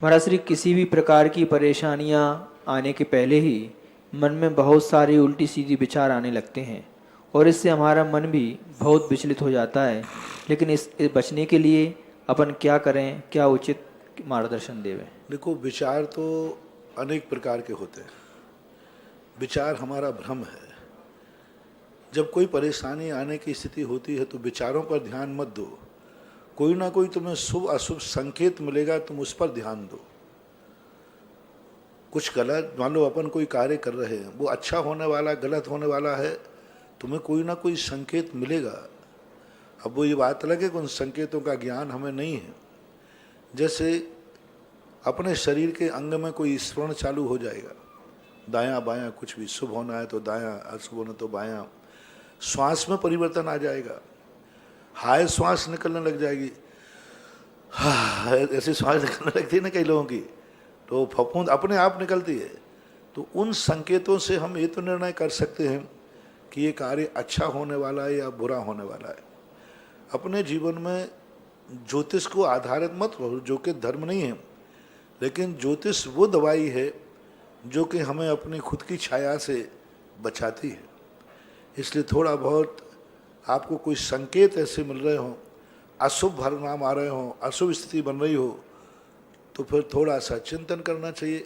महाराज श्री, किसी भी प्रकार की परेशानियां आने के पहले ही मन में बहुत सारी उल्टी सीधी विचार आने लगते हैं और इससे हमारा मन भी बहुत विचलित हो जाता है। लेकिन इस बचने के लिए अपन क्या करें, क्या उचित मार्गदर्शन देवें? देखो, विचार तो अनेक प्रकार के होते हैं। विचार हमारा भ्रम है। जब कोई परेशानी आने की स्थिति होती है तो विचारों पर ध्यान मत दो। कोई ना कोई तुम्हें शुभ अशुभ संकेत मिलेगा, तुम उस पर ध्यान दो। कुछ गलत, मान लो अपन कोई कार्य कर रहे हैं, वो अच्छा होने वाला गलत होने वाला है, तुम्हें कोई ना कोई संकेत मिलेगा। अब वो ये बात अलग है कि उन संकेतों का ज्ञान हमें नहीं है। जैसे अपने शरीर के अंग में कोई स्मरण चालू हो जाएगा, दायां बायां कुछ भी, शुभ होना है तो दायां, अशुभ होना तो बायां। श्वास में परिवर्तन आ जाएगा, हाय श्वास निकलने लग जाएगी, ऐसी श्वास निकलने लगती है ना कई लोगों की, तो फफूंद अपने आप निकलती है। तो उन संकेतों से हम ये तो निर्णय कर सकते हैं कि ये कार्य अच्छा होने वाला है या बुरा होने वाला है। अपने जीवन में ज्योतिष को आधारित मत हो, जो कि धर्म नहीं है, लेकिन ज्योतिष वो दवाई है जो कि हमें अपनी खुद की छाया से बचाती है। इसलिए थोड़ा बहुत आपको कोई संकेत ऐसे मिल रहे हों, अशुभ परिणाम आ रहे हों, अशुभ स्थिति बन रही हो, तो फिर थोड़ा सा चिंतन करना चाहिए।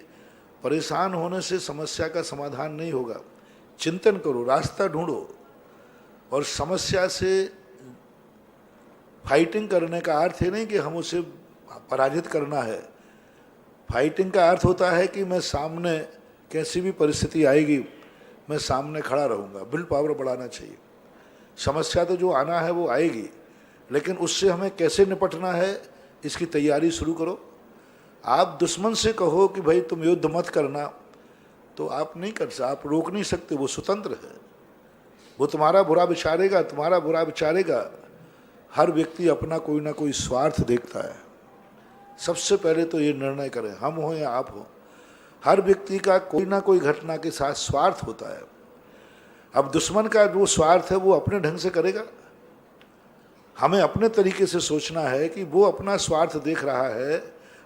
परेशान होने से समस्या का समाधान नहीं होगा। चिंतन करो, रास्ता ढूंढो। और समस्या से फाइटिंग करने का अर्थ है नहीं कि हम उसे पराजित करना है। फाइटिंग का अर्थ होता है कि मैं सामने कैसी भी परिस्थिति आएगी, मैं सामने खड़ा रहूँगा। विल पावर बढ़ाना चाहिए। समस्या तो जो आना है वो आएगी, लेकिन उससे हमें कैसे निपटना है इसकी तैयारी शुरू करो। आप दुश्मन से कहो कि भाई तुम युद्ध मत करना, तो आप नहीं कर सकते, आप रोक नहीं सकते, वो स्वतंत्र है। वो तुम्हारा बुरा विचारेगा, तुम्हारा बुरा विचारेगा। हर व्यक्ति अपना कोई ना कोई स्वार्थ देखता है। सबसे पहले तो ये निर्णय करें, हम हो या आप हो, हर व्यक्ति का कोई ना कोई घटना के साथ स्वार्थ होता है। अब दुश्मन का जो स्वार्थ है वो अपने ढंग से करेगा। हमें अपने तरीके से सोचना है कि वो अपना स्वार्थ देख रहा है,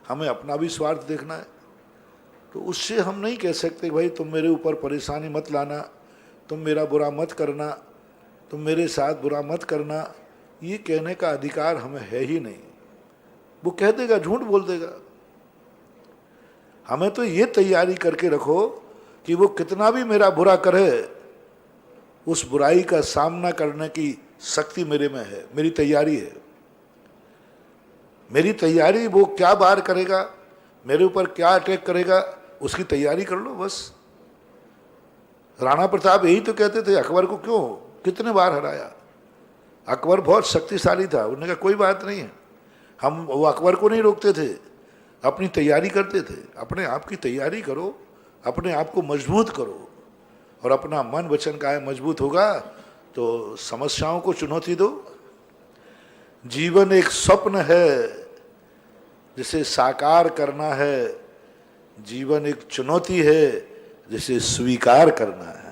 हमें अपना भी स्वार्थ देखना है। तो उससे हम नहीं कह सकते भाई तुम मेरे ऊपर परेशानी मत लाना, तुम मेरा बुरा मत करना, तुम मेरे साथ बुरा मत करना। ये कहने का अधिकार हमें है ही नहीं। वो कह देगा, झूठ बोल देगा। हमें तो ये तैयारी करके रखो कि वो कितना भी मेरा बुरा करे, उस बुराई का सामना करने की शक्ति मेरे में है, मेरी तैयारी है। मेरी तैयारी, वो क्या वार करेगा, मेरे ऊपर क्या अटैक करेगा, उसकी तैयारी कर लो बस। राणा प्रताप यही तो कहते थे, अकबर को क्यों कितने बार हराया। अकबर बहुत शक्तिशाली था, उन्होंने कहा कोई बात नहीं है, हम वो अकबर को नहीं रोकते थे, अपनी तैयारी करते थे। अपने आप की तैयारी करो, अपने आप को मजबूत करो, और अपना मन वचन काया मजबूत होगा तो समस्याओं को चुनौती दो। जीवन एक स्वप्न है जिसे साकार करना है, जीवन एक चुनौती है जिसे स्वीकार करना है।